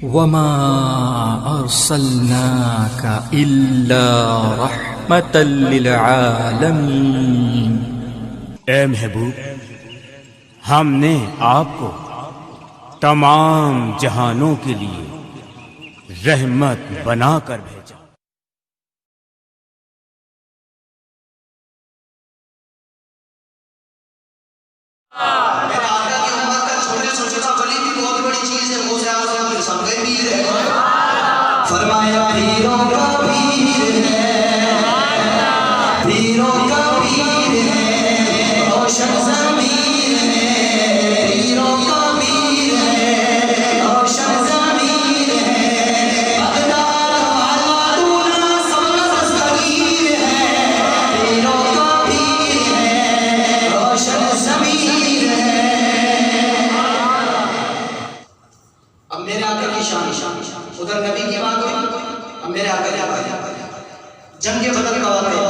वमा अर्सलनाका इल्ला रहमतल लिल आलमीन। ए महबूब, हमने आपको तमाम जहानों के लिए रहमत बनाकर भेजा। मेरे आका की उम्मत का छोटे छोटे का बली भी बहुत बड़ी चीज है। वो से आज़म के सबके पीर है। फरमाया पीरों का पीर है, पीरों का पीर है, रोशन ज़मीर है, पीरों का पीर है, रोशन ज़मीर है, अक़दार वाला सबका ज़मीर है, पीरों का पीर है, रोशन ज़मीर है। अब मेरे आका की शान, उधर नबी की बात हुई, अब मेरे आका की बात। जंग बदर का वाक़या,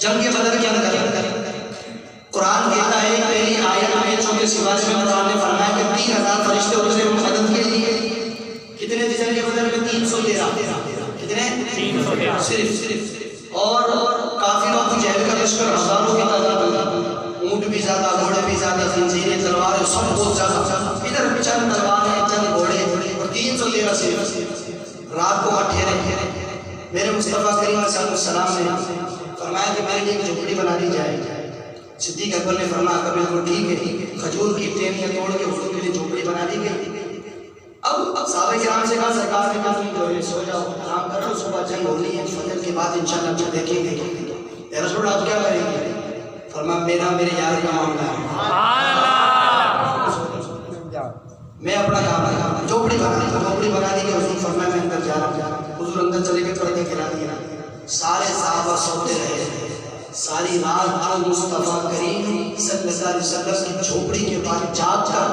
जंग बदर के अंदर कुरान कहता है पहली आयत में 34 सिवारे में कुरान ने फरमाया कि 3000 फरिश्ते उतरे मदद के लिए। कितने थे जंग बदर में? 313। कितने? 313 सिर्फ। और काफी लोग जहल का लश्कर हजारों की तादाद में, ऊंट भी ज्यादा, घोड़े भी ज्यादा, जंजीरें, तलवारें सब बहुत ज्यादा। इधर चंद तलवारें, चंद घोड़े और 313 सिर्फ। रात को ठहरे मेरे मुस्तफ़ा करीम सलाम ने फरमाया कि मेरे लिए एक झोपड़ी बना दी जाए। सिद्दीक़ अकबर ने फरमाया बिल्कुल ठीक है। खजूर की टेनियां तोड़ के उनके लिए झोपड़ी बना दी गई। अब साहबे किराम से कहा सरकार ने कहा तुम जो है सो जाओ, आराम करो, सुबह जंग होनी है, फजर के बाद इंशाअल्लाह कुछ देखेंगे। रसूल आप क्या करेंगे? फरमाया मेरा मेरे यार का मामला है, मैं अपना काम है। झोपड़ी बना दी, झोपड़ी बना दी कि हुजूर फरमाया मैं अंदर जा रहा हूँ। हुजूर अंदर चले गए, पर्दे गिरा दिया। सारे साहबा सोते रहे। सारी रात जो मुस्तफ़ा करीम सल्लल्लाहु अलैहि वसल्लम की झोपड़ी के बाद जाग कर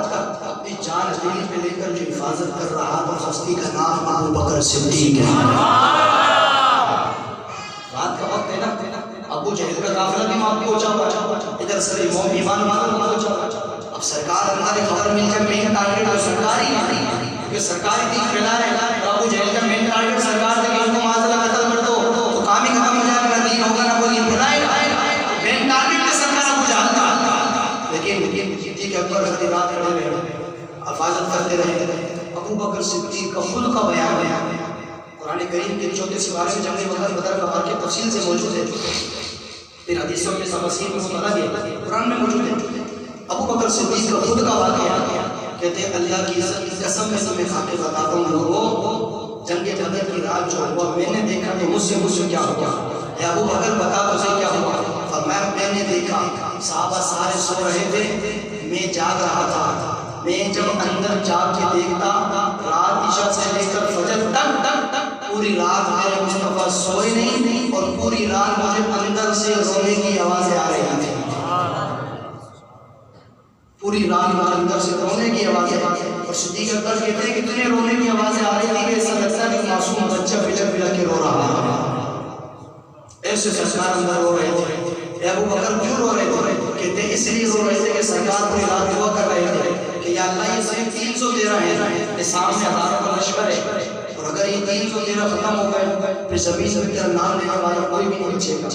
अपनी जान हथेली पे लेकर जो हिफाजत कर रहा था, हस्ती का नाम अबू बकर सिद्दीक है। रात का वक्त है ना, अबू जहल का काफिला भी वहां पहुंचा हुआ, इधर से ईमान पहुंचा। अब सरकार हमारे खबर मिल जाए मेन टारगेट तो सरकारी, क्योंकि सरकारी दिन फैला है। अबू जहल का मेन टारगेट सरकार से इसको माजला कत्ल कर दो तो काम ही खत्म हो जाएगा, ना दीन होगा ना कोई फैलाएगा। मेन टारगेट है सरकार अबू जहल का। लेकिन सिद्दीक़ अकबर रात खड़े रहे, हिफाजत करते रहे। अबू बकर सिद्दीक का खुद का बयान है कुरान करीम के 34 सिवारे में जंग बदर का वाक़या तफसील से मौजूद है। फिर हदीसों में तफसील में मुतला है, कुरान में मौजूद है। अबू बकर सिद्दीक का खुद का वाक़या कहते हैं अल्लाह की कसम में तुम्हें खाके बताता हूँ लोगों, जंग बदर की रात जो हुआ मैंने देखा तो मुझसे क्या हुआ? अबू बकर बता तुझे क्या हुआ? फरमाया मैंने देखा साहबा सारे सो रहे थे, मैं जाग रहा था। मैं जब अंदर जाग के देखता रात इशा से लेकर फजर तक पूरी रात मेरे मुस्तफ़ा सोए नहीं और पूरी रात मुझे अंदर से रोने की आवाज़ें आ रही थी। पूरी रात अंदर से रोने की आवाज़ें। और सिद्दीक़ अकबर कहते हैं कि तुझे रोने की आवाज़ें आ रही थी, ऐसा लगता है कि मासूम बच्चा बिलक के रो रहा है। ऐसे सरकार अंदर रो रहे थे। अबू बकर क्यों रो रहे थे? कहते इसलिए रो रहे थे कि सरकार पूरी रात दुआ कर रहे थे कि या अल्लाह ये सिर्फ 313 है, ये सामने हजारों का लश्कर है, और अगर ये 313 खत्म हो गए फिर ज़मीन में तेरा नाम लेने वाला कोई भी नहीं बचेगा,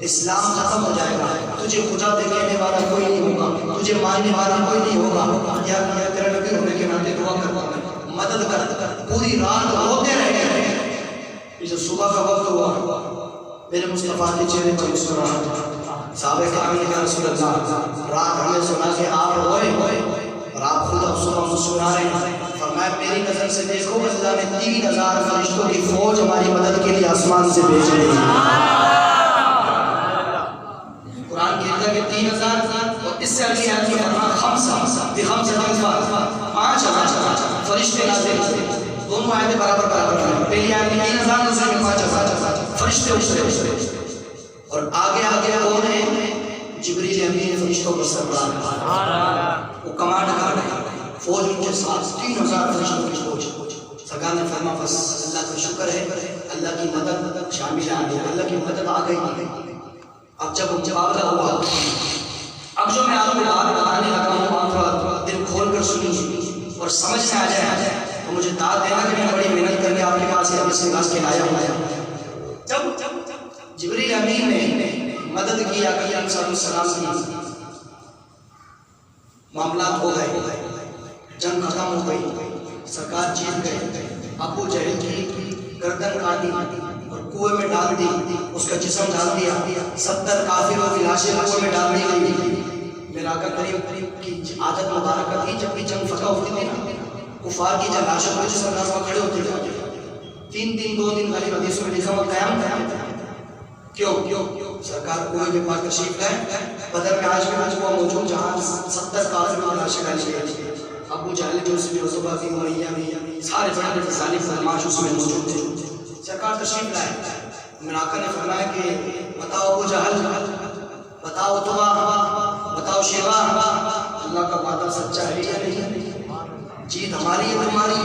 इस्लाम खत्म हो जाएगा, तुझे खुदा देखने वाला कोई नहीं होगा, तुझे मानने वाला कोई नहीं होगा। या तेरा नबी होने के नाते दुआ करता मदद कर। पूरी रात रोते रहे। जब सुबह का वक्त हुआ मेरे मुस्तफ़ा के चेहरे पर मुस्कुराहट। साहबे किराम ने कहा रसूल अल्लाह रात हमें सुना कि आप रोए और आप खुद अब सुबह मुस्कुरा रहे हैं। फरमाया मेरी नजर से देखो अल्लाह ने 3000 फरिश्तों की फौज हमारी मदद के लिए आसमान से भेज दी। कुरान कहता है कि 3000 और इससे आगे आयत में फरमाया 5000 फरिश्ते नाज़िल हुए। दोनों आयतें बराबर पहली आयत में 3000 दूसरी में 5000 फरिश्ते उतरे। और आगे कौन है? जिब्रील अमीन फरिश्तों का सरदार, वो कमांड कर रहे हैं फौज उनके साथ 3000 फरिश्तों की फौज। सरकार ने फरमाया बस अल्लाह का शुक्र है, अल्लाह की मदद शामिल आ गई, अल्लाह की मदद आ गई। अब जब मुकाबला हुआ, अब जो मैं आपको बात बताने लगा हूँ आप थोड़ा दिल खोल कर सुनिए और समझ में आ जाए। तो तो मुझे दाद देना कि मैं बड़ी मेहनत करके आपके पास इसके लाया हूँ। जब जिब्रील अमीन ने मदद की आका सलाम की, मामला हो गए, जंग खत्म हो गई, सरकार जीत गए, अबू जहल की गर्दन काटी और कुएं में डाल दी, उसका जिस्म डाल दिया, 70 काफिरों की लाशें कुएं में डाल दी गई। मेरा आका करीम की आदत मुबारक थी, जब भी जंग फतह होती थी ना, कुफार की जब लाशों पर सरकार खड़े होते थे, 3 दिन 2 दिन गरीब हदीसों में लिखा हुआ क़याम क्यों सरकार कुएं में पाक तशरीफ लाए। बदर में आज भी वो मौजूद जहाँ 70 काफिरों की लाशें डाली गई। अबू जहल जो सुबह भी उमैया भी सारे बड़े बड़े जालिम बदमाश उसमें मौजूद थे। सरकार तशरीफ लाए, मेरे आका ने फरमाया कि बताओ अबू जहल, बताओ तुबा, बताओ शेबा, अल्लाह का वादा सच्चा है या नहीं, जीत हमारी है तुम्हारी।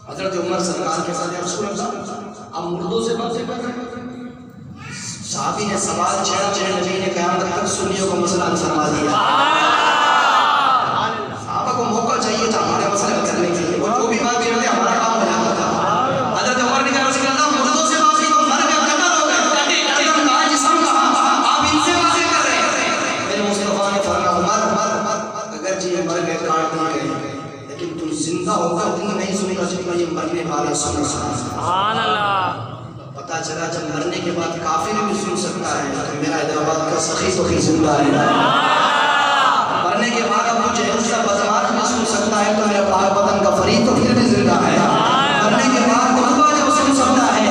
हजरत उमर सरकार के साथ रसूल अल्लाह अब मुर्दों से बातें कर रहे हैं। साहबी ने सवाल छेड़ा, नबी ने क़यामत तक सुन्नियों का मसला हल फरमा दिया। साहबा को मौका चाहिए था हमारे मसले हल करने के लिए, वो जो भी बात करते हमारा काम हो जाता था। हजरत उमर ने कहा रसूल अल्लाह मुर्दों से बातें को मर गए, कत्ल हो गए, एकदम कहा जिस्म कहा, आप इनसे बातें कर रहे हैं। मेरे मुस्तफा ने फरमाया उमर अगर जी मर गए, काट दिए गए, लेकिन तुम जिंदा होगा तुम नहीं सुनेगा जितना ये मरने वाला सुन। सुभान अल्लाह। पता चला जब मरने के बाद काफिर भी सुन सकता है, तो मेरा हैदराबाद का सखी तो जिंदा है। मरने के बाद अबू जहल सा बदमाश भी सुन सकता है, तो मेरा पाक वतन का फरीद तो फिर भी जिंदा है। मरने के बाद खुतबा जब सुन सकता है,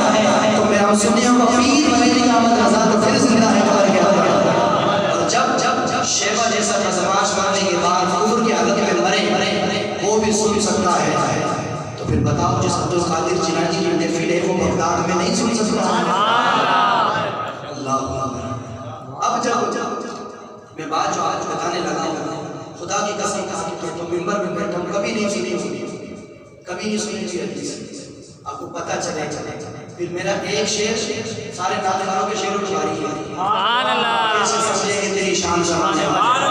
तो मेरा सुन्नियों का पीर बरेली का अहमद रज़ा तो फिर जिंदा है। और जब शेबा जैसा बदमाश मरने के बाद कुफ्र की हालत में मरे, वो भी सुन सकता है। तो फिर बताओ जिस अब्दुल कादिर जिलानी की महफिल है वो बगदाद में नहीं सुन सकता। अल्लाह। अब जब मैं बात जो आज बताने लगा हूँ, खुदा की कसम खाकर तो मिंबर में बैठा कभी नहीं सुनी थी हदीस, आपको पता चले। फिर मेरा एक शेर सारे नातेदारों के शेरों की बारी है। सुभान अल्लाह। कैसे समझे कि तेरी शान समाने वाली,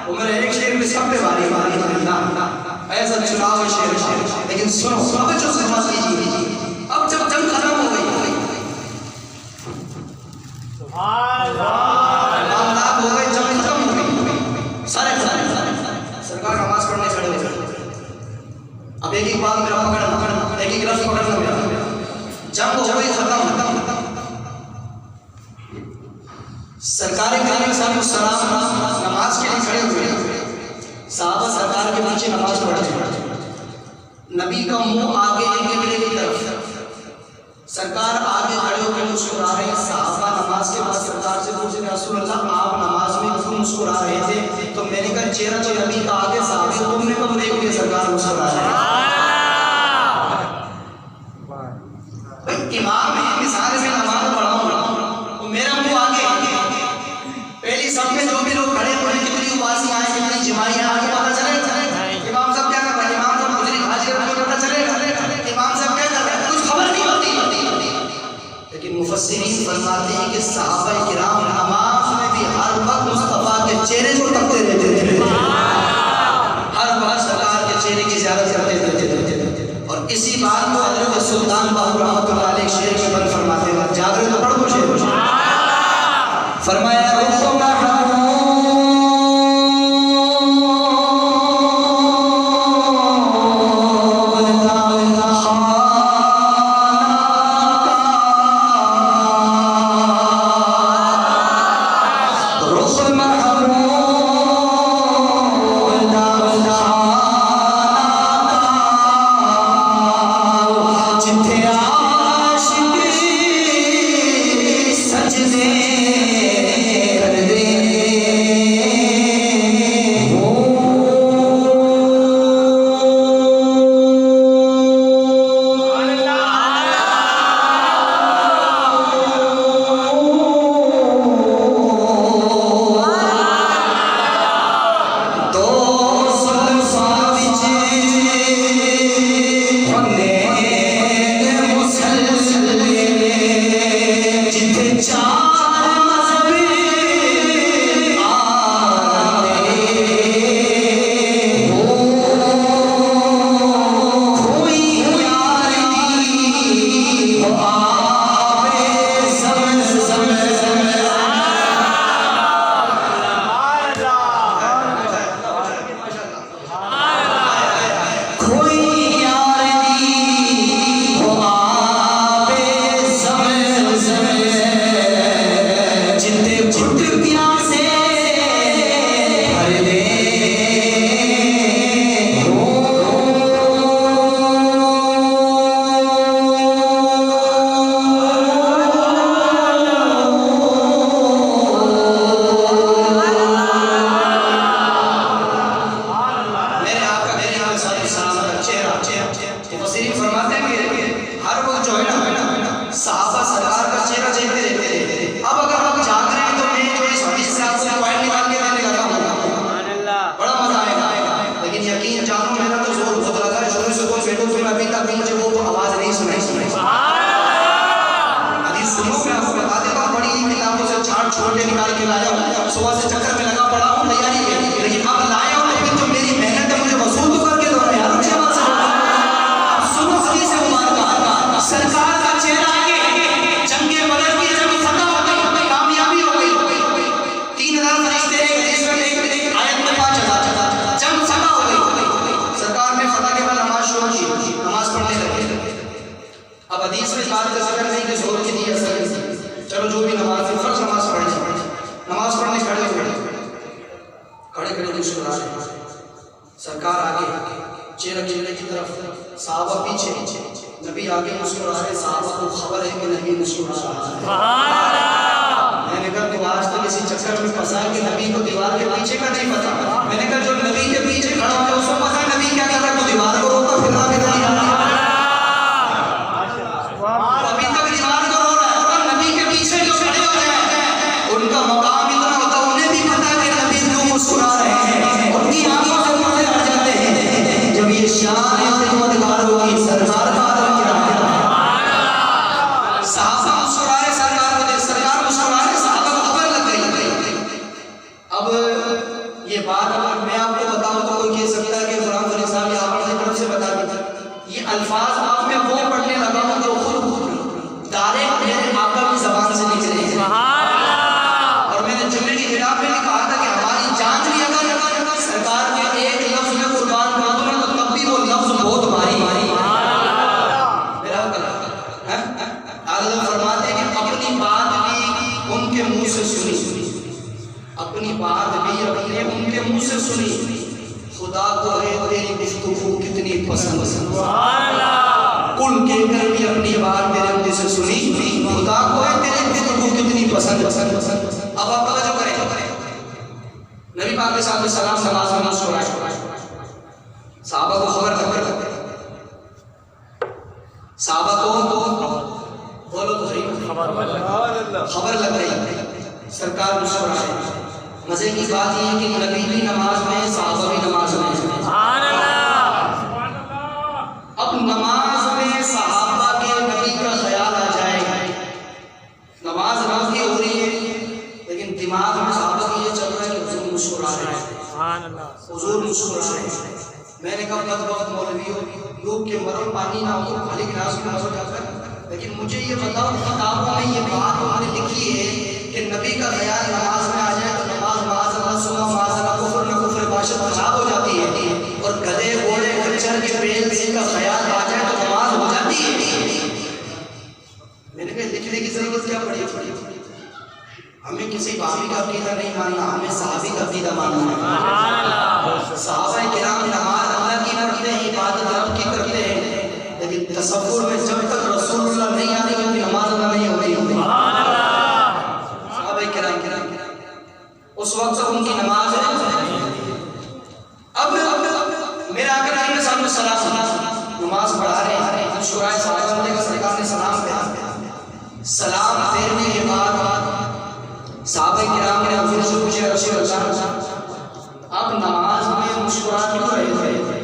वो मेरा एक शेर में सब पे बारी ऐसा चुनाव शेर। लेकिन सुनो अब जो समझ लीजिए, अब जब जंग खत्म हो गई, मामला हो गए, जंग खत्म हो गई, सारे सरकार नमाज पढ़ने खड़े हो गए। अब एक बात मेरा पकड़ एक लफ्ज पकड़ना मेरा, जंग हो गई खत्म। सरकारी कानून साहब सलाम नमाज के लिए खड़े हुए, साहबा सरकार के पीछे नमाज पढ़ रहे हैं, नबी का मुंह आगे है किबले की तरफ, सरकार आगे खड़े होकर मुस्कुरा रहे हैं। साहबा नमाज के बाद सरकार से पूछे रसूल अल्लाह आप नमाज में क्यों मुस्कुरा रहे थे? तो मैंने कहा चेहरा तो नबी का आगे, साहबे तुमने कब देख लिया सरकार मुस्कुरा रहे हैं? इमाम है, मिसाल में नमाज पढ़ाऊं तो मेरा मुंह आगे, पहली सब में जो भी लोग खड़े हुए कितनी उबासी आए, कितनी जिमाइयां आगे, पता चले इमाम साहब क्या कर रहे हैं, इमाम साहब गुजरी हाजिर पता चले इमाम साहब क्या कर रहे हैं, कुछ खबर नहीं होती। लेकिन मुफस्सिरीन फरमाते हैं कि सहाबा किराम नमाज में भी हर वक्त मुस्तफा के चेहरे को तकते रहते थे, हर वक्त सरकार के चेहरे की ज़ियारत करते थे। और इसी बात को हज़रत सुल्तान बाहू रहमतुल्लाह अलैह शेर में बंद फरमाते हैं, जागरे तो पढ़ो शेर फरमाया सजदे कर दे अलैहिस्सलाम का चेहरा मुफस्सिरीन फरमाते हैं कि हर वक्त जो है ना सहाबा सरकार का चेहरा देखते रहते थे। अब अगर हम जाग रहे हैं तो मैं जो इस हदीस से आपको पॉइंट निकाल के देने लगा हूं, बड़ा मजा आएगा। लेकिन यकीन जानो मेरा तो जोर बहुत लगा है, शुरू से कोई बैठो फिर अभी तक मुझे वो आवाज नहीं सुनाई। हदीस सुनो, मैं आपको बता देता हूं, बड़ी किताबों से छांट छोड़ के निकाल के लाया हूं, सुबह से चक्कर में लगा पड़ा हूं तैयारी के लिए, लेकिन अब लाया हूं तो फिर जो मेरी मेहनत है मुझे वसूल तो करके दो यार। मुझे बात सुनो, हदीस मुबारक सरकार का चेहरा आगे जंगे बदर की जब फतह हो गई, कामयाबी हो गई, 3000 फरिश्ते एक आयत में 5000 जंग फतह हो गई, सरकार ने फतह के बाद नमाज शुरू की, नमाज पढ़ने लगे। अब हदीस में बात का जिक्र नहीं कि जोर की दी असर, चलो जो भी नमाज है फर्ज नमाज पढ़नी, नमाज पढ़ने खड़े मुस्कुरा रहे, सरकार आगे चेहरे की तरफ, साहबा पीछे, नबी आगे मुस्कुरा रहे, साहबा को खबर है कि नबी मुस्कुरा रहा है। मैंने कहा तो आज तक इसी चक्कर में फंसा कि नबी को दीवार के पीछे का नहीं पता। मैंने कहा जो नबी के पीछे खड़ा हो उसको पता है नबी क्या कर रहा है, तो दीवार को रोका फिर अभी तक दीवार को रो रहा है, और नबी के पीछे जो खड़े हो गए उनका मकाम इतना होता, उन्हें भी पता है कि नबी क्यों मुस्कुरा रहे हैं, उनकी आंखों से पर्दे हट जाते हैं। जब ये शान है खिदमतगार होगी, सरकार का आदर क्या है, साहबा मुस्कुरा रहे, सरकार मुस्कुरा रहे, साहबा को खबर लग गई। अब ये बात अगर मैं आपको बताऊं तो कोई कह सकता है कि फलां फलां साहब आपकी तरफ से बता दी। ये अल्फाज आप मैं वो पढ़ने लगा हूं जो खुद डायरेक्ट मेरे आका की ज़बान से निकले हैं। और मैंने जुम्मे की खिताब में कहा था कि हमारी जान भी अगर सरकार के एक लफ्ज में कुर्बान कर दूं ना तो तब भी वो लफ्ज बहुत भारी मेरा आदम फरमाते हैं कि अपनी बात भी उनके मुंह से सुनी, अपनी बात भी अपने उनके मुंह से सुनी, खुदा को है तेरी गुफ्तगू कितनी पसंद, कुल कहकर भी अपनी बात मेरे मुंह से सुनी, खुदा को है तेरी गुफ्तगू कितनी पसंद। अब आप तवज्जो करें, नबी पाक के साथ सलाम नमाज में मुस्कुराए, साहबा को खबर साहबा को बोलो तो सही खबर लग गई, सरकार मुस्कुराए। मजे की बात यह है कि नबी भी नमाज में, साहबा भी नमाज में। अब नमाज में साहबा के नबी का ख्याल आ जाए, नमाज नमाज की हो रही है लेकिन दिमाग में साहबा की ये चल रहा है कि हुजूर मुस्कुरा रहे हैं, हुजूर मुस्कुरा रहे हैं। मैंने कहा बदबख्त मौलवियों, लोग के मरो पानी ना हो खाली गिलास में हो जाकर, लेकिन मुझे ये बताओ किताबों में ये बात उन्होंने लिखी है कि नबी का ख्याल नमाज में आ जाए तो नमाज माज़अल्लाह सुबह माज़अल्लाह कुफ्र न कुफ्र बाशत खराब हो जाती है, और गधे घोड़े खच्चर के बेल से का ख्याल आ जाए तो नमाज हो जाती है। मैंने कहा लिखने की जरूरत क्या पड़ी, हमें किसी भाभी का अकीदा नहीं मानना, हमें सहाबी का अकीदा मानना है। सहाबा किराम नमाज अल्लाह की करते हैं, इबादत रब की करते हैं, लेकिन तसव्वुर में जब तक रसूलुल्लाह नहीं आते उनकी नमाज अदा नहीं होती। उस वक्त उनकी नमाज है। अब मेरा आका ने सामने सलाम नमाज पढ़ा रहे हैं, मुस्कुराए सलाम देकर सरकार ने सलाम फेरा, सलाम फेरने के बाद साहबा किराम ने हुजूर से पूछा, रसूल अल्लाह आप नमाज में मुस्कुरा क्यों रहे थे?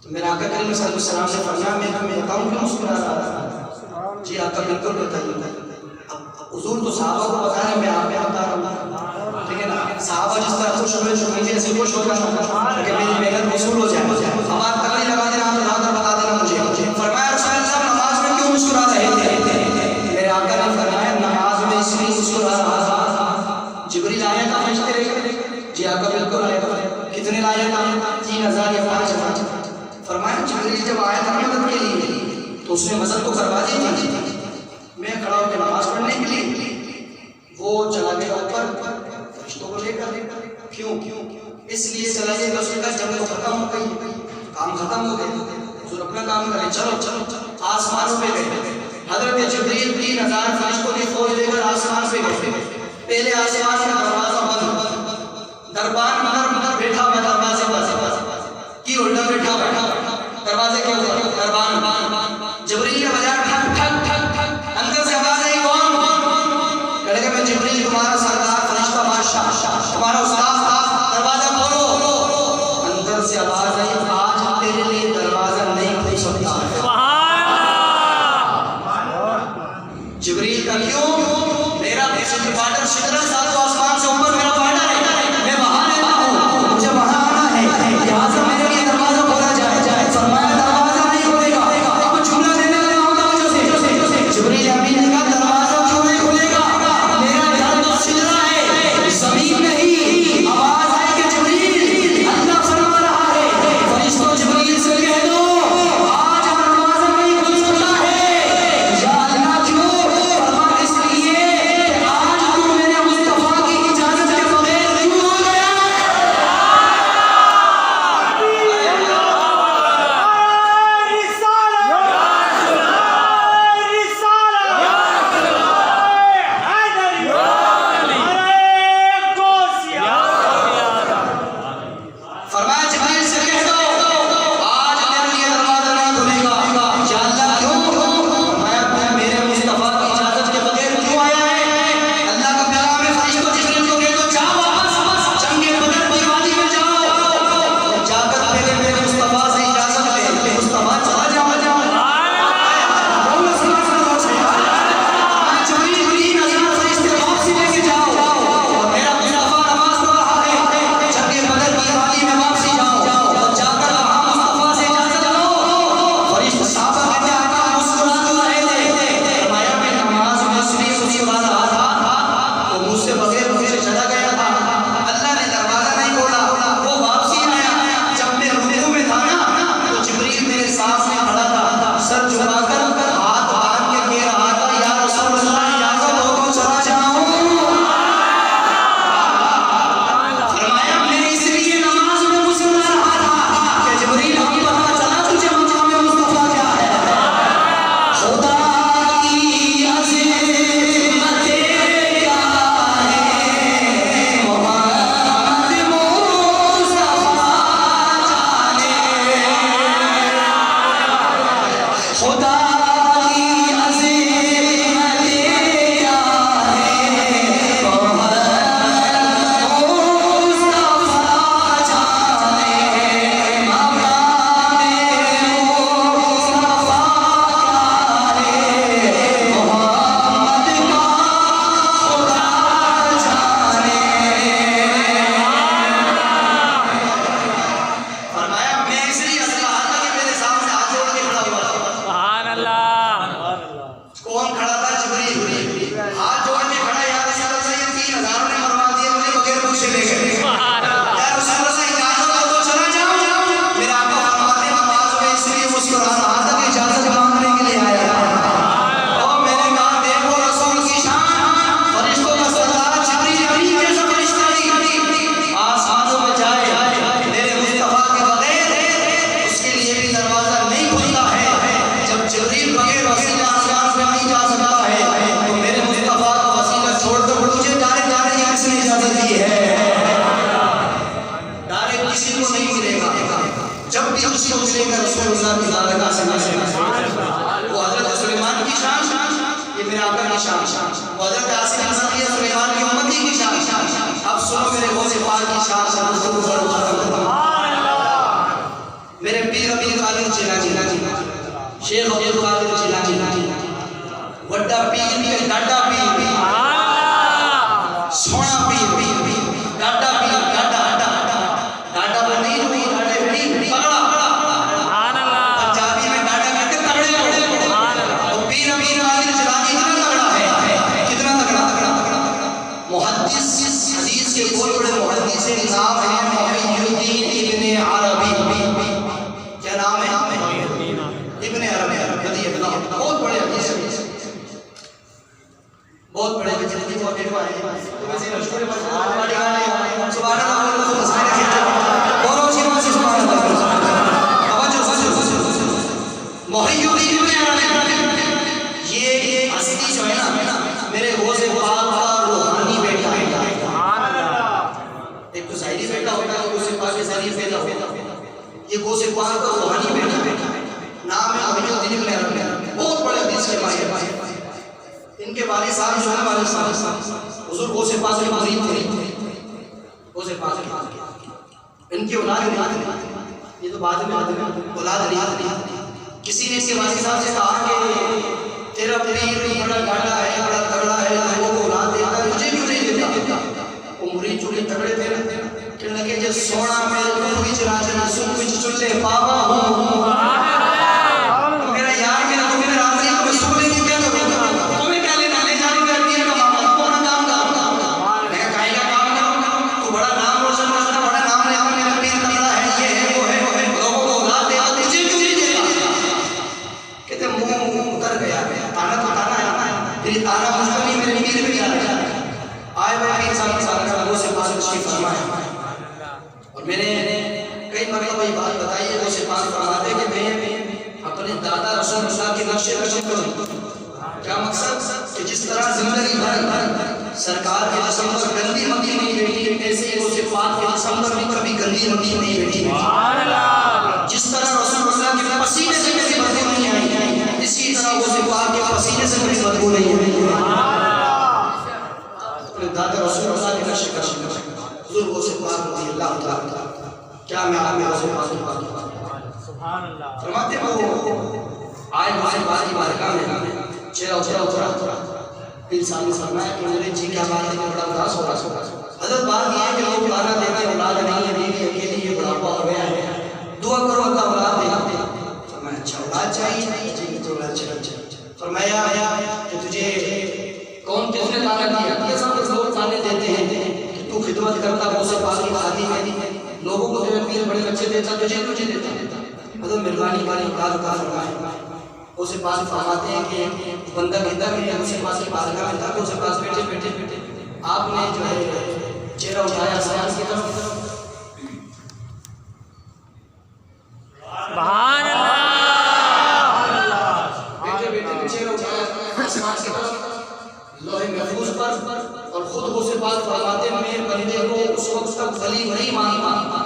तो मेरा आका करीम सल्लल्लाहु अलैहि वसल्लम ने फरमाया मैं बताऊं क्यों मुस्कुरा रहा था? जी आका बिल्कुल बताइए। हुजूर तो साहबा को बता रहे, मैं आप बता रहा हूं, ठीक है ना। साहबा जिस तरह खुश हुए जो मुझे ऐसे खुश होगा कि मेरी मेहनत वसूल हो जाए। अब आप तकली लगा देना, आप लाकर बता देना मुझे। फरमाया रसूल अल्लाह नमाज में क्यों मुस्कुरा रहे थे? मेरे आका ने फरमाया नमाज में इसलिए मुस्कुरा रहा था, जिब्रील आया था फरिश्ते लेकर। जी आका बिल्कुल आया था। कितने लाया था? 3000 या 5000। फरमाया जिब्रील जब आया था मदद के लिए तो उसने मदद तो करवा दी थी, मैं खड़ा होकर नमाज पढ़ने के लिए, वो चला गया ऊपर फरिश्तों को लेकर। क्यों? इसलिए चला गया उसका जब तो खत्म हो गई, काम खत्म हो गया, जो अपना काम करे। चलो आसमानों पे गए। हजरत जिब्रील 3000 फरिश्तों की फौज लेकर आसमान पे गए। पहले आसमान का दरवाजा बंद, दरबार मदर बैठा हुआ दरवाजे पर की उल्टा पर बैठा दरवाजे के ऊपर दरबान जिब्रील ने बजाया ठक ठक ठक ठक। अंदर से आवाज आई कौन? कहने लगे मैं जिब्रील तुम्हारा सरदार फरिश्ता बादशाह तुम्हारा उस्ताद। दरवाजा खोलो। अंदर से आवाज आई आज तेरे लिए दरवाजा नहीं खुल सकता है। जिब्रील का क्यों? मेरा पार्टनर शिदरा सात आसमान से ऊपर मेरा पार्टनर है, मैं वहां रहता हूं, मुझे वहां आना है, यहां से मेरे लिए दरवाजा खोला जाए। फरमाया दरवाजा नहीं खुलेगा। अब जुमला देने लगा हूं दरवाजे से। जिब्रील अमीन ने कहा दरवाजा क्यों नहीं खुलेगा? मेरा घर तो शिदरा है, जमीन नहीं। आवाज आई कि जिब्रील अल्लाह फरमा रहा है फरिश्तों जिब्रील से कह दो आज दरवाजा नहीं खुल सकता है। या अल्लाह क्यों? फरमा इसलिए आज तू मेरे मुस्तफा की इजाजत के बगैर क्यों हो गया? फरमाया जिब्रील से कह दो आज तेरे लिए दरवाजा नहीं खुलेगा। या अल्लाह क्यों? फरमाया मैं मेरे मुस्तफा की इजाजत के बगैर क्यों आया है? अल्लाह का पैगाम है फरिश्तों जिब्रील को कह दो जाओ वापस जंगे बदर की वादी में जाओ, जाकर पहले मेरे मुस्तफा से इजाजत ले। मुस्तफा चला जाओ। जिब्रील 3000 फरिश्ते वापसी लेके जाओ और मेरा मुस्तफा नमाज पढ़ रहा है, जंगे बदर की वादी में वापसी जाओ और जाकर वहां मुस्तफा से इजाजत लो। फरिश्ते साहबा कहते आका मुस्कुरा क्यों रहे थे? फरमाया मैं नमाज में इसलिए मुस्कुरा रहा था वो मुझसे बगैर मुझे चला गया था, अल्लाह ने दरवाजा नहीं खोला, वो वापसी आया। जब मैं रुकू में था ना तो जिब्रील मेरे सामने खड़ा था, सर झुकाकर हाथ बांध के कह रहा था या रसूल अल्लाह इजाजत हो तो चला जाऊं। फरमाया मैं इसलिए नमाज में मुस्कुरा रहा था कि जिब्रील अब पता चला तुझे मकाम मुस्तफा क्या है। खुदा की अज़ीमत क्या है मोहम्मद मुस्तफा जाने। खुदा की अज़ीमत क्या है मोहम्मद मुस्तफा जाने। मकाम मुस्तफा क्या है मोहम्मद का खुदा जाने। फरमाया मैं इसलिए हंस रहा था कि मेरे सामने हाथ जोड़ के खड़ा हुआ था। कौन खड़ा था? जिब्रील हाथ जोड़ के खड़ा। या रसूल अल्लाह ये 3000 ने मरवा दिए मुझे बगैर पूछे ले गए। या रसूल अल्लाह इजाजत हो तो चला जाऊं। मेरे आका फरमाते नमाज में इसलिए मुस्कुरा रहा था कि इजाजत मांगने के लिए आया था। और मैंने कहा देखो रसूल की शान, फरिश्तों का सरदार जिब्रील अमीन जैसा फरिश्ता नहीं आसमानों में जाए मेरे मुस्तफा के बगैर, उसके लिए भी दरवाजा नहीं खुलता है। जब जिब्रील बगैर वसीला आसमान पे नहीं जा सकता है तो मेरे मुस्तफा का वसीला छोड़कर मुझे डायरेक्ट किसने इजाजत दी है? डायरेक्ट किसी को नहीं मिलेगा। जब भी उसको मिलेगा रसूलुल्लाह की बारगाह से वो हजरत सुलेमान की शान, ये मेरे आका की शान, वो हजरत आसिफ हसन ये सुलेमान की उम्मती की शान। अब सुनो मेरे गौसे पाक की शान से गुफ्तगू करूं। मेरे पीर अब्दुल कादिर जिलानी, शेख अब्दुल कादिर जिलानी, वड्डा पीर, डाडा पीर, सोना पीर, डाडा पीर, डाडा बनी हुई डाडे पीर, पगड़ा पंजाबी में डाडा कहते तगड़े। और पीर अमीर कादिर जिलानी कितना तगड़ा है, कितना तगड़ा। मुहद्दिस हदीस के बहुत बड़े मुहद्दिस के नाम है मुहय्यिद्दीन इब्ने अरबी। क्या नाम है? इब्ने अरबी। बहुत बड़े हदीस, बहुत बड़े पास का रूहानी बेटा नाम है अमीरुद्दीन इब्न अरबी, बहुत बड़े हदीस के माहिर। इनके वालिद साहब जो है वालिद साहब हुजूर गौसे पाक के मुरीद थे, गौसे पाक के इनकी औलाद नहीं, ये तो बाद में औलाद नहीं। किसी ने इसके वालिद साहब से कहा कि तेरा पीर बड़ा गाढ़ा है, बड़ा तगड़ा है, लोगों को औलाद देता है, मुझे क्यों नहीं देता? वो मुरीद चुके तगड़े थे ना, कहने लगे जो सोना मेरे को विच राजन सुन विच चुल्ले पावा हूं, मेरा यार मेरा तो मेरा राजी तो सुन लेगी क्या तो तुम्हें क्या लेना, ले जाने का पीर का मामा कौन काम का मैं काहे का काम तू बड़ा नाम रोशन करता, बड़ा नाम लेता, मेरा पीर तगड़ा है, ये है वो है, लोगों को औलाद देता, तुझे क्यों नहीं देता? कहते मुंह उतर गया, ताना तो ताना है ना, तेरी ताना मुझको नहीं मेरे पीर पे जा रहा है। आए मैं पीर साहब के साथ वो से पास तशरीफ फरमाए और मैंने कई मरतबा ये बात बताई है, वो से पास फरमाते कि मैं अपने दादा रसूलुल्लाह के नक्शे कदम करूं। क्या मकसद कि जिस तरह जिंदगी भर सरकार के जिस्म पर गंदी मक्खी नहीं बैठी, ऐसे ही वो से पाक के जिस्म पर भी कभी गंदी मक्खी नहीं बैठी। जिस तरह रसूलुल्लाह के पसीने से मेरी बदबू नहीं आई, इसी तरह वो से पाक के पसीने से मेरी बदबू नहीं आई। दादा रसूलुल्लाह के नक्शे कदम हुजूर गौसे पाक रज़ियल्लाहु ताला, क्या मैं आप में गौसे पाक सुभान अल्लाह फरमाते हो। आए गौसे पाक की बारगाह में चेहरा उतरा पीर साहब ने फरमाया कि मेरे जी क्या बात है, मैं बड़ा उदास हो रहा हूं। हजरत बात ये है कि लोग गाना देते हैं, औलाद नहीं है, बीवी अकेली है, बुढ़ापा हो गया है, दुआ करो अल्लाह औलाद दे। फरमाया अच्छा औलाद चाहिए जी, तो औलाद चाहिए। फरमाया कि तुझे कौन किसने ताना दिया? ये सब लोग ताने देते हैं कि तू खिदमत करता गौसे पाक की खातिर में, लोगों को तेरे पीर बड़े बच्चे देता, तुझे देता। मतलब मेहरबानी वाली बात का फरमाए। गौसे पाक फरमाते हैं कि बंदा कहता है गौसे पाक की बारगाह में था, गौसे पाक बैठे आपने जो है चेहरा उठाया आसमान की तरफ, सुभान अल्लाह, बैठे चेहरा उठाया आसमान की तरफ लोहे महफूज पर, और खुद गौसे पाक फरमाते हैं मैं बंदे को उस वक्त तक वली नहीं मानता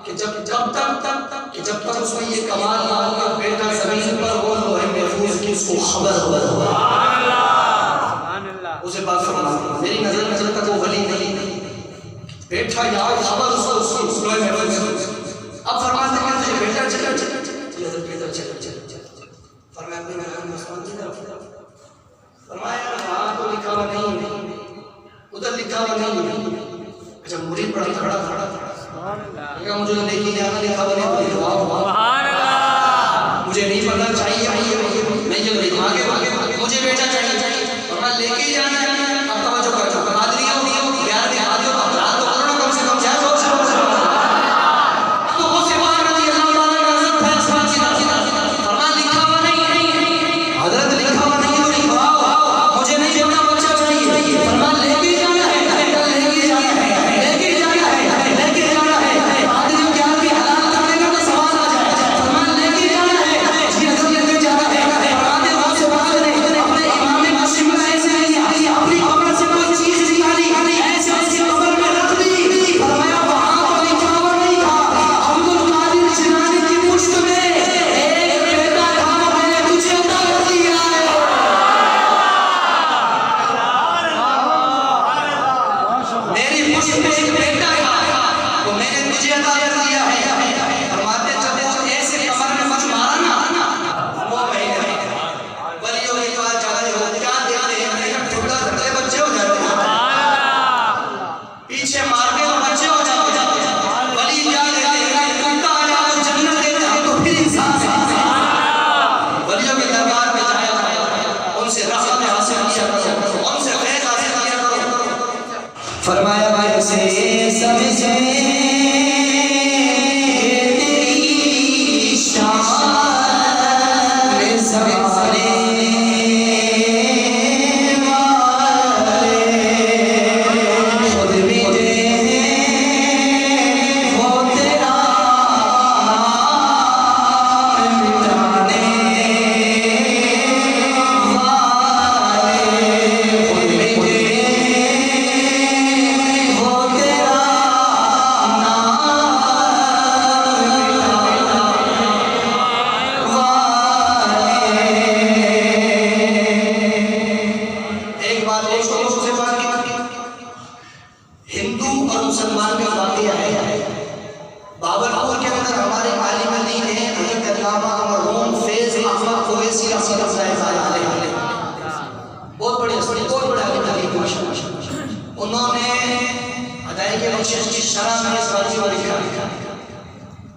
कि जब तक उसमें ये कमाल ना हो कि बेटा जमीन पर हो, लोहे महफूज की उसको खबर हो। सुभान अल्लाह, गौसे पाक फरमाते हैं मेरी नजर में जब तक वो वली नहीं बेटा यार खबर उसको लोहे महफूज। अब फरमाते हैं तुझे बेटा चल फरमाया अपने मेहमान आसमान की तरफ, फरमाया वहाँ तो लिखा हुआ नहीं, उधर लिखा हुआ नहीं। अच्छा मुरीद बड़ा तगड़ा मुझे तो लेके जाना, लिखा हुआ नहीं, मुझे नहीं पता चाहिए, मैं ये आगे मुझे बेटा चाहिए और मैं लेके जाना है। अब तवज्जो कर, बहादुरी हो यार, बहादुरी तो अपराध तो करो ना, कम से कम जाए तो वो से बाहर रजी अल्लाह ताला का हजरत फैसला फरमा लिखा हुआ नहीं, हजरत लिखा हुआ नहीं तो लिखवाओ, मुझे नहीं अपना बच्चा चाहिए, फरमा लेके जाना है, लेके जाना है, लेके जाना है, लेके जाना है। बहादुरी क्या की हलाल करने का तो सवाल आ जाए, फरमा लेके जाना है, जी हजरत लेके जाना है। फरमाते हो से बाहर ने अपने इमाम मस्जिद में ऐसे नहीं अपनी कब्र से कोई चीज निकाली, ऐसे उसकी कब्र में रख दी। फरमाया वहां तो लिखा हुआ नहीं था, अब्दुल कादिर जिलानी की पुश्त में एक बेटा था, मैंने तुझे अता कर दिया है। मेरी पुश्त में एक बेटा था, वो मैंने तुझे अता कर दिया है। फरमाते जब वो ऐसे कमर में मत मारा ना, वो महीने वलियों के पास जाते हो क्या देखते हैं, ठुकरा ठुकरे बच्चे हो जाते हैं, पीछे मारते तो बच्चे हो जाते हैं। वली क्या देते हैं, कुत्ता आ जाए तो जन्नत देते हैं, तो फिर इंसान है। वलियों के दरबार में जाया करो, उनसे रहमत हासिल किया करो, उनसे फैज़ हासिल किया करो। फरमाया कैसे समझे तेरी शान सवारे खुद मिटे वो तेरा मिटाने वाले, खुद मिटे वो तेरा अलावा मरहूम फैज अहमद ओवैसी रहमतुल्लाह अलैह, बहुत बड़ी हस्ती, बहुत बड़े आलिम हदीस माशाअल्लाह। उन्होंने अदायगी बख्शिश की शरह में इस बात को लिखा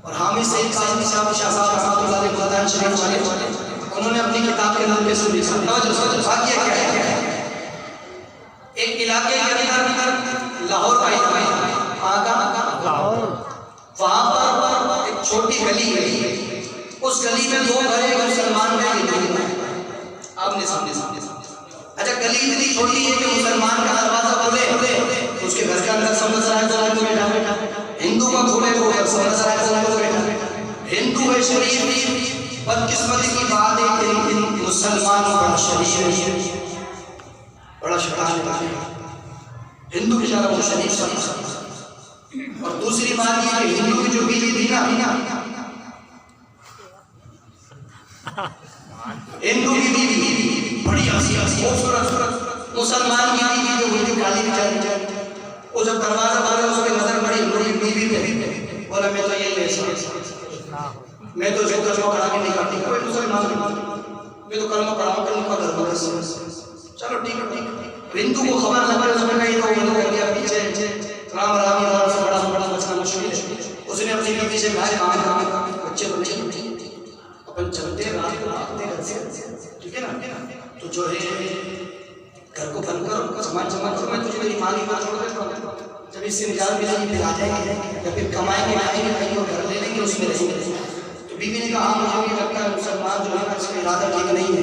और हामिद सईद काज़मी साहब शाह साहब रहमतुल्लाह अलैह मुल्तान शरीफ वाले उन्होंने अपनी किताब के नाम पे से लिखा। भाग्य क्या है, एक इलाके के अंदर लाहौर का लाहौर, वहां पर एक छोटी गली है, उस गली में दो घर एक मुसलमान का आपने सामने सामने। अच्छा, गली इतनी छोटी है कि मुसलमान का दरवाजा खोले उसके घर के अंदर सब नजर आए तो बैठा, हिंदू का खोले तो सब नजर आए तो बैठा। हिंदू है शरीफ, बदकिस्मती की बात है कि मुसलमानों का शरीफ बड़ा शैतान है, हिंदू बेचारा वो शरीफ सब। और दूसरी बात ये कि हिंदू की जो बीवी थी ना, हिंदू की बीवी बड़ी हंसी खूबसूरत, मुसलमान की बीवी जो हुई काली बेचारी, वो जब दरवाजा खोला उसकी नजर बड़ी बीवी पे, बोला मैं तो ये ले मैं तो जो कलमा पढ़ा के नहीं करती, कोई मुसलमान मैं तो कलमा पढ़ा कर उनका धर्म है। चलो ठीक है, हिंदू को खबर लगा उसने कही तो हिंदू कर दिया पीछे, राम राम राम से बड़ा बचना मुश्किल है। उसने अपनी बीवी से कहा कहाँ बच्चे तो नहीं, अपन चलते रात को भागते करते, ठीक है ना, तो जो है घर को बंद कर उनका सामान तुझे मेरी माँ की बात छोड़ दे, जब इससे निजात मिलेगी फिर आ जाएंगे या फिर कमाएंगे आएंगे कहीं और घर ले लेंगे उसमें रहेंगे। तो बीवी ने कहा मुझे भी लगता है मुसलमान जो है इसका इरादा ठीक नहीं है,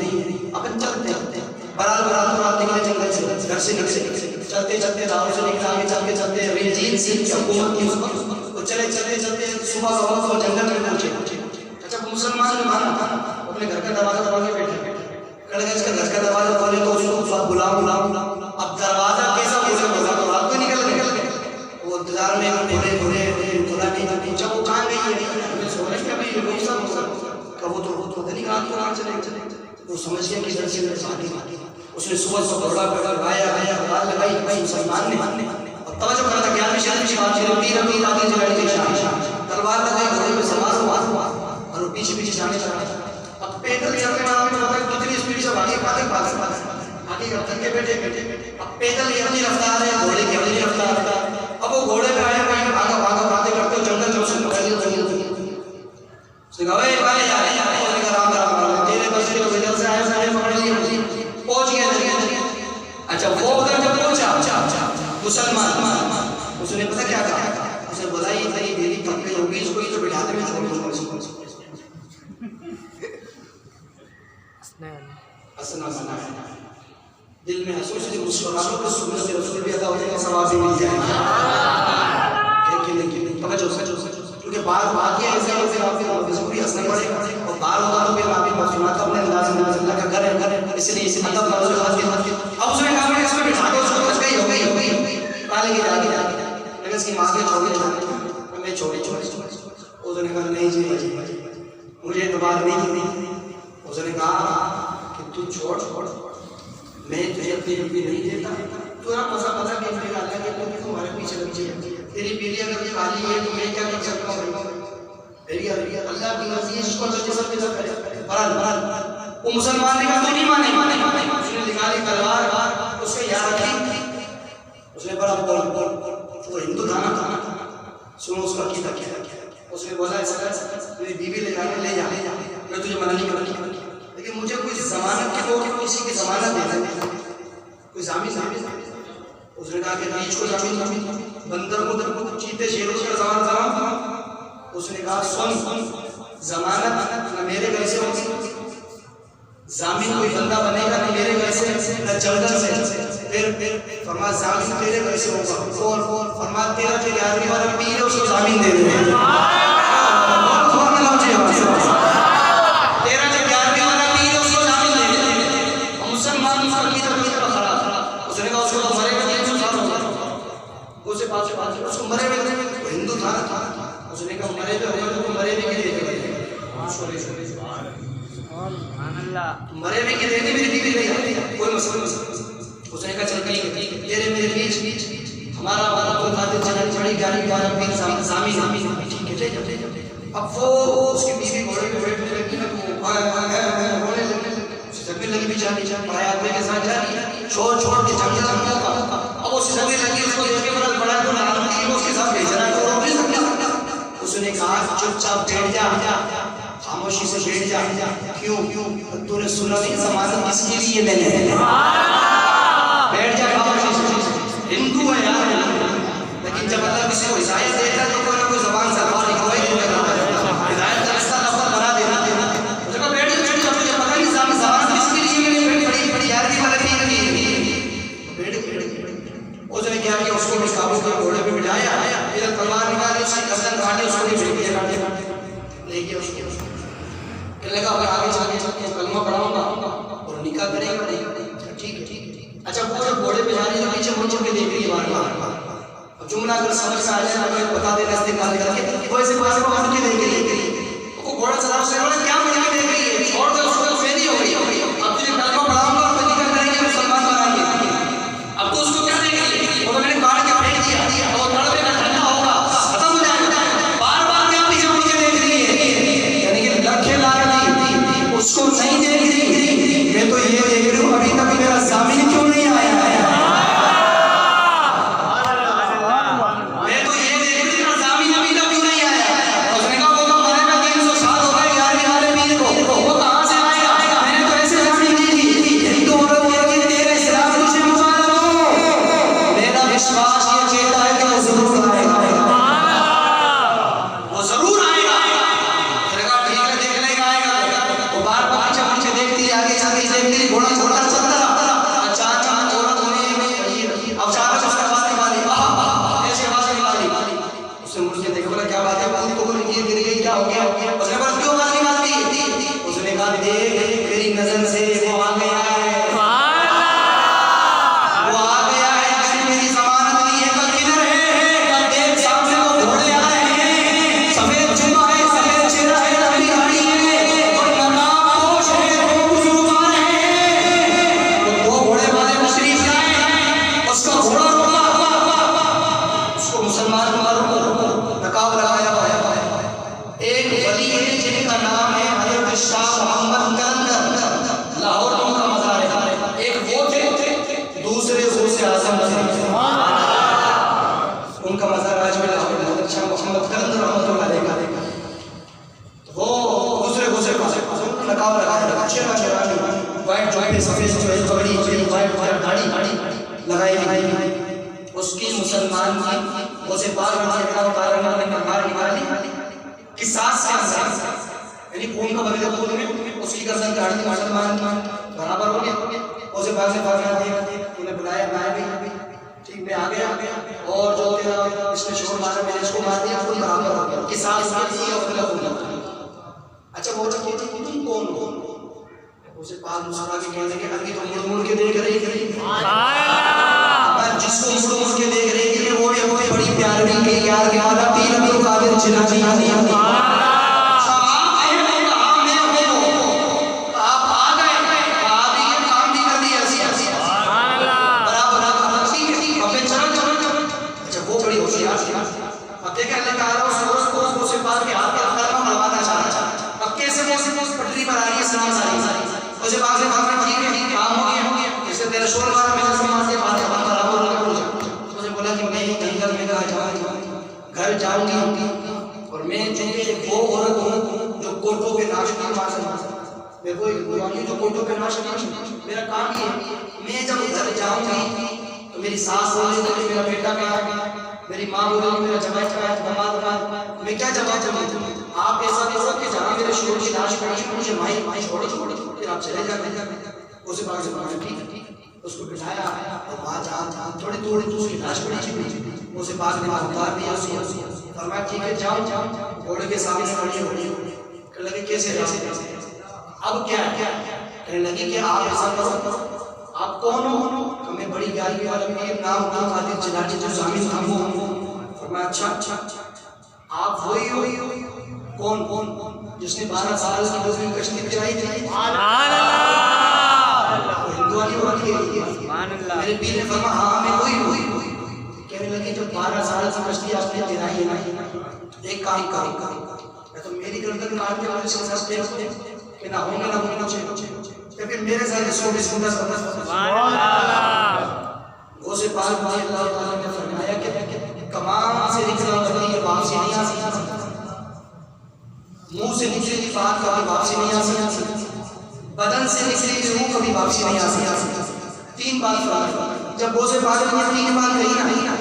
अपन चलते हैं। बारात निकले जंगल से, घर से निकले, चलते चलते राहों से निकले, आगे चलते चलते रंजीत सिंह की हुकूमत की उसको चलते सुबह का वक्त वो जंगल में पहुंचे। अच्छा, मुसलमान जो माना अपने घर का दरवाजा दबा के बैठे, कड़े इसका घर का दरवाजा खोले तो उसको बुलाओ। अब दरवाजा कैसा बोले तो रात को निकल गए, वो इंतजार में घोड़े खुला नहीं, जब वो कहाँ गई सोने के भाई कब तो नहीं कहा चले तो समझ गया कि दर्शन उसने सुबह घोड़ा गाया लगाई भाई मुसलमान ने और तवज्जो करा था, ज्ञान में शादी की बात रबी आदि जगह के शान तलवार लगाई, घोड़े पे सवार हुआ और पीछे जाने लगा। अब पैदल चलने वाला में पता कितनी स्पीड से भागे आगे थके बैठे, अब पैदल ये अपनी रफ्तार है, घोड़े की अपनी रफ्तार। अब वो घोड़े पे आए भागा बातें करते जंगल जो से पकड़ लिया राम राम तेरे बसे को इधर से आए सारे पकड़ लिए, पहुंच गए। अच्छा, वो उधर जब पहुंचा मुसलमान उसने पता क्या कहा, उसे बोला ये तेरी मेरी पकड़ी होगी, इसको ही तो बिठा दे दिल में हंसो से मुस्कुराओ तो सुन्नत रसूल भी अदा हो जाएगा, सवाब भी मिल जाएगा। क्योंकि बात ये ऐसा है फिर आपको जरूरी हंसना पड़ेगा और बार होगा तो फिर आप भी सुनाता अपने अंदाज अल्लाह का घर है, इसलिए इसे मतलब मौजूद अब उसने कहा मैं इसमें बिठा दो, उसको बच गई हो गई काले की लेकिन इसकी माँ के छोड़ी मैं छोड़ी उसने कहा नहीं जी मुझे एतबार नहीं। उसने कहा कि तू छोड़ मैं तुझे अपनी बीवी नहीं देता, तो ना मजा भी मेरा अल्लाह के तुम्हारे पीछे तेरी बीवी अगर खाली है तो मैं क्या कर सकता हूँ, मेरी अल्लाह की मर्जी है, इसको तो सब के सब करे बराबर। वो मुसलमान ने कहा तो नहीं माने, उसने निकाली तलवार उसके याद रखी, उसने बड़ा बोल वो हिंदू था ना, सुनो उसका क्या उसने बोला ऐसा मेरी बीवी ले जा मैं तुझे मना नहीं करूँगा, लेकिन मुझे कोई जमानत की हो किसी की जमानत देना कोई जामीन। उसने कहा कि बीच को जामीन बंदर को चीते शेरों का जमानत। उसने कहा सुन जमानत न मेरे घर से होगी, जामीन कोई बंदा बनेगा न मेरे घर से न जंगल से, फिर फरमा जामीन तेरे घर से होगा और फरमा तेरा जो 11वीं वाला पीर है उसको जामीन दे दे, उसको मरे में हिंदू था उसने कहा मरे तो मरे भी की मरे भी की देती मेरी बीवी नहीं कोई मसला। उसने कहा चल कहीं तेरे मेरे बीच हमारा कोई खातिर चलनी पड़ी गाड़ी वाला भी जामी ठीक है। अब वो उसकी बीवी घोड़े पे बैठ जानी पराए आदमी के साथ जानी छोड़ छोड़ के जंगल में का अब वो सभी लगी उसको देख के बड़ा बड़ा तो नाम की उसके साथ भेजना तो रोक नहीं सकता। उसने कहा चुपचाप बैठ जा, खामोशी से बैठ जा। क्यों तूने सुना नहीं ज़माना किसके लिए मैंने बैठ जा खामोशी से। हिंदू है यार, लेकिन जब अल्लाह किसी को हिदायत देता है तो कोई ना कोई ज़बान से बाहर निकल ही देगा। हिदायत का रास्ता नफर बना देना जब बैठ जा मुझे पता नहीं ज़बान किसके लिए मैंने बड़ी बड़ी यार की वाला नहीं उसने क्या किया, उसको भी काबू के घोड़े पे बिठाया, इधर तलवार निकाली, उसकी गर्दन काटी, उसको भी भेज दिया लेके उसको कहने लगा अगर आगे चल के कलमा पढ़ाऊंगा और निकाह करेगा नहीं। ठीक है। अच्छा वो जब घोड़े पे जा रही है तो पीछे मुड़ के देख रही है बार जुमला अगर समझ में आ जाए तो बता दे रास्ते निकाल करके वैसे बार के देख रही है। वो घोड़ा चला से बोला क्या मुड़ के देख रही है, छोड़ दे उसको, फेरी हो गई। अब तुझे कलमा पढ़ाऊंगा और निकाह करेंगे मुसलमान बनाएंगे। अब तो उसको क्या देख रही है, वो तो मैंने काट के फेंक दिया और तड़पे का ठंडा होगा खत्म हो जाएगा। बार क्या पीछे मुड़ के देख रही है, यानी कि लखे लाल नहीं उसको नहीं देख रही। मैं तो ये देख रही हूँ अभी तक मेरा सामने क्यों नहीं आया है, मैं तो ये देख रही हूँ मेरा सामने अभी तक क्यों नहीं आया। उसने कहा वो तो मरेगा 300 साल हो गए यार वाले पीर को, वो कहाँ से आएगा, मैंने तो ऐसे जानी थी। हिंदू औरत बोलती तेरे इस्लाम तुझे मुबारक हो, मेरा विश्वास ये कहता है कि वो जरूर आएगा, वो जरूर आएगा। मैंने कहा ठीक है देख लेगा आएगा। वो बार पीछे देखती आगे जाके देखती घोड़ा छोटा चलता अचानक औरत में अचानक उसने आवाज निकाली, ऐसी आवाज निकाली। उसने मुझे देखा बोला क्या बात है, बात तो बोली ये गिर गई क्या हो गया। उसने बोला क्यों आवाज निकालती, उसने कहा देख मेरी नजर से वो आ गया है, वो आ गया है, अगर मेरी जमानत नहीं है कल किधर है, कल देख सामने वो घोड़े आ रहे हैं, सफेद जुमा है, सफेद चेहरा है, लंबी दाढ़ी है और नकाबपोश है, वो मुसलमान है। वो घोड़े वाले मुशरिक आए, उसका घोड़ा रुका, उसको मुसलमान मारो नकाब लगाया हुआ है। एक वली है जिनका नाम है हजरत शाह मोहम्मद कलंदर, लाहौर में उनका मज़ार है। एक वो थे, दूसरे गौसे आज़म थे, उनका मज़ार आज भी लाहौर में हजरत शाह मोहम्मद कलंदर रहमतुल्लाह अलैह। वो दूसरे गौसे नकाब लगाया, चेहरा वाइट वाइट सफेद पगड़ी वाइट दाढ़ी लगाई। उसकी मुसलमान की उसे पार निकाली कि सांस यानी खून का बदले खून में उसकी गर्दन काट दी, मुसलमान बराबर हो गया। उसे भागने तूने बुलाया भी ठीक मैं आ गया और जो तेरा इसने शोर मारा मैंने इसको मार दिया, खून बराबर हो गया कि सांस अच्छा वो तुम कौन उसे पाल मुस्कुरा के कहने के अभी तो मुड़ के देख रही थी, जिसको मुड़ के देख रही थी वो भी बड़ी प्यारी के यार के आला पीर अब्दुल कादिर जिलानी आप आ गए, आप ये काम भी कर दिया बराबर चलो। अच्छा वो बड़ी होशियार थी, अब देखे अल्लाह का उसको से पार के हाथ पर कलमा मरवाना चाहा। अब कैसे पटरी पर आ रही है सलाम सारी उसे बाग से भागना ठीक है काम हो गया, इससे तेरा शोर मारा मैंने उसको मार दिया, बातें हम बराबर हो गया। मुझे बोला कि मैं कहीं घर में घर जाऊंगी और मैं चूंकि वो औरत हूँ जो कोटों के नाश की मैं कोई जो कोटों के नाश मेरा काम ही है। मैं जब घर जाऊंगी तो मेरी सास बोलेगी मेरा बेटा कहाँ, मेरी माँ बोलेगी मेरा जवाई कहाँ, मैं क्या जवाब दूँ। आप ऐसा करो कि जहाँ मेरे शोर की लाश पड़ी मुझे माई छोड़ो फिर आप चले जाते। उसे बाग से ठीक है उसको बिठाया और वहाँ जहाँ थोड़ी दूसरी लाश पड़ी थी उसे बाग ने उतार दिया फरमाया ठीक है जाओ घोड़े के सामने खड़ी हो कहने लगे कैसे अब क्या कहने लगी कि आप ऐसा करो आप कौन हो, मैं बड़ी गाली वाला नाम कादिर जिलानी जो जामिन था वो। फरमाया अच्छा आप वही हो कौन जिसने 12 साल की डूबी कश्ती गिराई थी, मेरे पीर ने फरमाया हाँ मैं वही कहने लगे जब 12 साल की कश्ती आपने गिराई है ना एक काम मैं तो मेरी गर्दन काट के वाले से कि ना होंगे ना होंगे क्योंकि मेरे साथ इसको भी सुंदर गौसे पाक अल्लाह ताला ने फरमाया कि कमान से निकला वही वापसी नहीं आ सकता, मुंह से निकली बात कभी वापसी नहीं आ सकती, बदन से निकली रूह कभी वापसी नहीं आ सकती। तीन बात फरमाई। जब गौसे पाक ने तीन बात कही ना,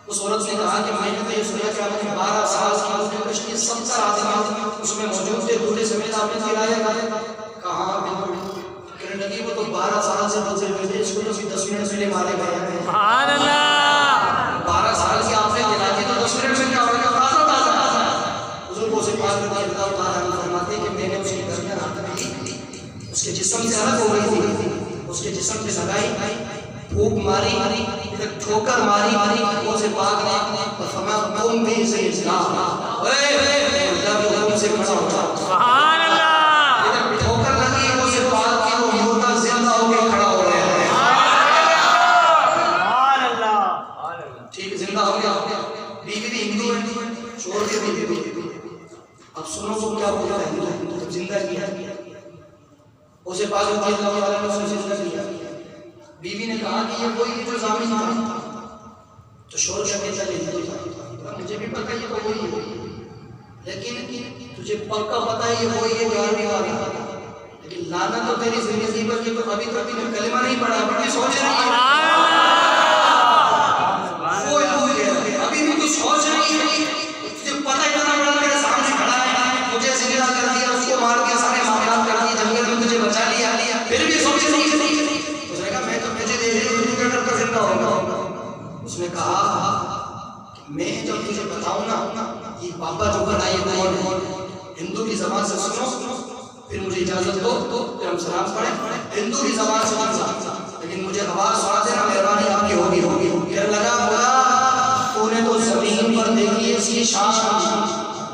उस औरत ने कहा कि मैंने तो ये सुना कि आपने 12 साल की उम्र में कश्ती 70 आदमी उसमें मौजूद थे, दूल्हे समेत आपने दिलाया। कहाँ नबी को तो 12 साल से बचे हुए थे, इसको तो 10 मिनट पहले मारे गए हैं। सुभान अल्लाह। 12 साल की आपने दिला दी तो 10 मिनट में क्या होगा? ताजा ताजा। हुजूर को से पाक रज़ी अल्लाह ताला ने फरमाते कि मैंने उसकी गर्दन हाथ में ली, उसके जिस्म से अलग हो गई थी, उसके जिस्म पे लगाई, फूंक मारी, एक ठोकर मारी, वो से पाक ने फरमाया तुम भी से इस्लाम ओए अल्लाह के हुक्म से खड़ा हो जा। सुभान अल्लाह। इधर ठोकर लगी वो से पाक की, वो मुर्दा जिंदा होके खड़ा हो गया। सुभान अल्लाह। ठीक जिंदा हो गया। बीवी भी हिंदू है, शोहर भी हिंदू। अब सुनो तो क्या बोला है, हिंदू तो जिंदा किया, उसे पाक रज़ी अल्लाह ताला ने उसे जिंदा किया। बीवी ने कहा कि ये कोई तो जामिन था, तो शोर करके चले मुझे भी पता ये तो वही है, लेकिन तुझे पक्का पता है ये वही है 11वीं वाली, लेकिन लाना तो तेरी जिंदगी पर कि तो अभी तक तूने कलमा नहीं पढ़ा, अभी सोच रही है, अभी भी तू सोच रही है, तुझे पता ही इतना बड़ा मेरे सामने खड़ा है, मुझे जिंदा कर दिया, उसको मार दिया, सारे मामलात कर दिए, जंगल में तुझे बचा लिया, फिर भी सोच रही है। उसने कहा मैं जब तुझे बताऊं ना ये बाबा जो बनाए कौन है, हिंदू की ज़बान से सुनो, फिर मुझे इजाजत दो फिर हम सलाम पढ़ें। हिंदू की ज़बान से सुन, लेकिन मुझे आवाज सुना देना, मेहरबानी आपकी होगी। फिर लगा बोला तूने तो जमीन पर देखी इसकी शान,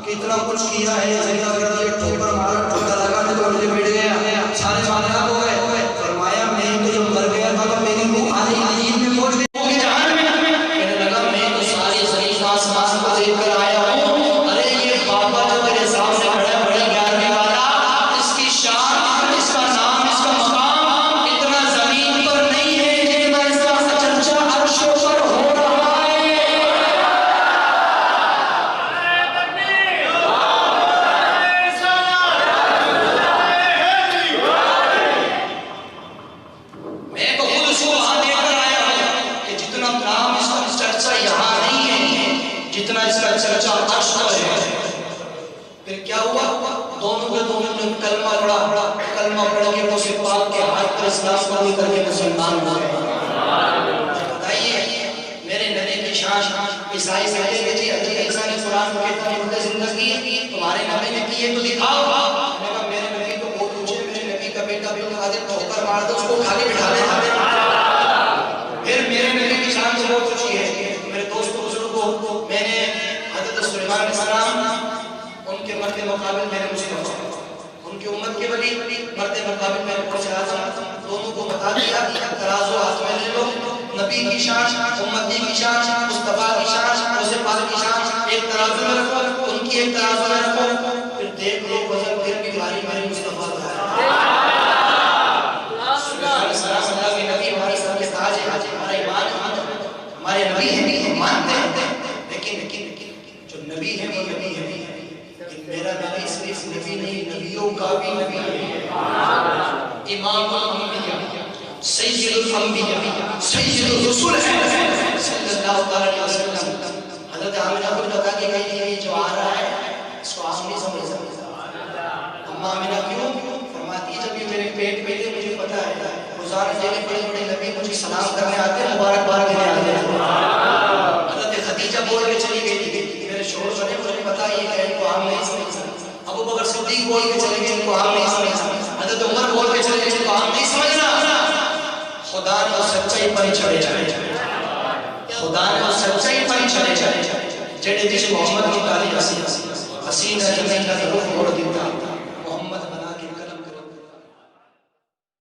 कितना कुछ किया है, जिंदा कर दिया, ठोकर मारा, ठोका लगा तो मुझे मिट गया, सारे मामलात हो गए। फरमाया मैं तो जब मर गया था तो मेरी रूह आधी नींद में पहुंच गई जहान में। कहने लगा मैं तो सारी ज़मीन आसमान को देखकर आया हूं, अरे ये बाबा जो तेरे सामने खड़ा है बड़ी 11वीं वाला, इसकी शान, इसका नाम, इसका मकाम इतना जमीन पर नहीं है जितना इसका चर्चा अर्श पर हो रहा है। मैं तो खुद उसको वहां देखकर आया हूं कि जितना नाम इसका चर्चा यहाँ नहीं है जितना इसका चर्चा अर्श पर है। फिर क्या हुआ, दोनों के दोनों ने कलमा पढ़ा, कलमा पढ़ के उसे पाक के हाथ पर इस्लाम कबूल करके मुसलमान हो गए। बताइए मेरे नबी की शान, ईसाई कहते हैं जी अजी ईसा ने कुरान को कितनी मुद्दे जिंदगी तुम्हारे नबी ने किए तो दिखाओ। मेरे नबी तो बहुत ऊंचे, मेरे नबी का बेटा भी आदि ठोकर मार दो उसको खाली बिठा दे। फिर मेरे नबी की शान से बहुत ऊंची है। मेरे दोस्तों बुजुर्गों मैंने हज़रत सुलेमान अलैहिस्सलाम उनके मर्द मुकाबिल मैंने मुझे उनकी उम्मत के वली मर्द मुकाबिल मैंने कुछ राजा दोनों को बता दिया, तराजू हाथ में ले लो, नबी की शान, उम्मती की शान, मुस्तफा की शान, उसे पाक की शान एक तराजू में रखो, उनकी एक तराजू में रखो, फिर देख लो वजन फिर भी भारी मेरे मुस्तफा का है। अल्लाह के नबी हमारे सबके ताज है, हमारा ईमान हमारे नबी है, मानते हैं, लेकिन जो नबी है वो नबी है। मेरा नबी सिर्फ नबी नहीं, नबियों का भी नबी है, इमामुल अंबिया, सय्यदुल अंबिया, सय्यदुर रसूल है सल्लल्लाहु अलैहि वसल्लम। हज़रत आमिना खुद बता के गई थी जो आ रहा है इसको आप नहीं समझ सकते। अम्मा आमिना क्यों फरमाती है, जब ये मेरे पेट पे थे मुझे पता है गुज़ारे देने बड़े बड़े नबी मुझे सलाम करने आते हैं, मुबारकबाद देने आते हैं। हज़रत खदीजा बोल के चली गई थी मेरे शोहर बने, मुझे पता है ये कहीं को हम नहीं समझ सकते। अबू बकर सिद्दीक बोल के चले गए इनको हम नहीं समझ सकते। हज़रत उमर बोल के चले गए इनको हम नहीं समझना। खुदा ने सच्चाई पर चढ़े जाए, खुदा ने सच्चाई पर चढ़े जाए जेड़े जिस मोहम्मद की तारीफ हसीना जमीन का रूप मोड़ देता।